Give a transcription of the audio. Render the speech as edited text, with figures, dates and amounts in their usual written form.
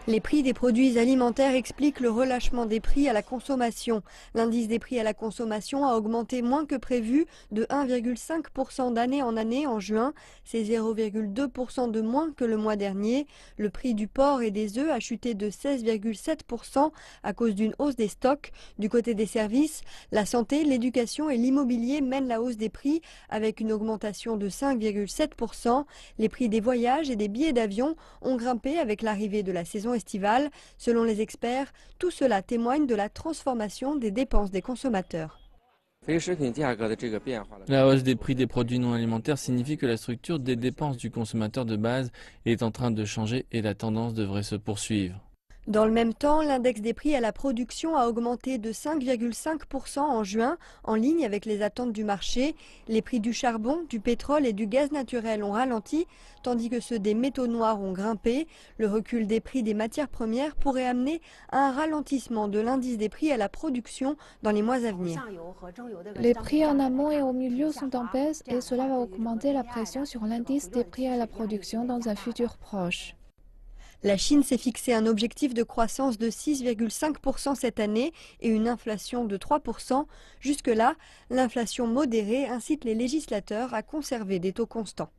Les prix des produits alimentaires expliquent le relâchement des prix à la consommation. L'indice des prix à la consommation a augmenté moins que prévu de 1,5% d'année en année en juin. C'est 0,2% de moins que le mois dernier. Le prix du porc et des œufs a chuté de 16,7% à cause d'une hausse des stocks. Du côté des services, la santé, l'éducation et l'immobilier mènent la hausse des prix avec une augmentation de 5,7%. Les prix des voyages et des billets d'avion ont grimpé avec l'arrivée de la saison estivale. Selon les experts, tout cela témoigne de la transformation des dépenses des consommateurs. La hausse des prix des produits non alimentaires signifie que la structure des dépenses du consommateur de base est en train de changer et la tendance devrait se poursuivre. Dans le même temps, l'index des prix à la production a augmenté de 5,5% en juin, en ligne avec les attentes du marché. Les prix du charbon, du pétrole et du gaz naturel ont ralenti, tandis que ceux des métaux noirs ont grimpé. Le recul des prix des matières premières pourrait amener à un ralentissement de l'indice des prix à la production dans les mois à venir. Les prix en amont et au milieu sont en baisse et cela va augmenter la pression sur l'indice des prix à la production dans un futur proche. La Chine s'est fixé un objectif de croissance de 6,5% cette année et une inflation de 3%. Jusque-là, l'inflation modérée incite les législateurs à conserver des taux constants.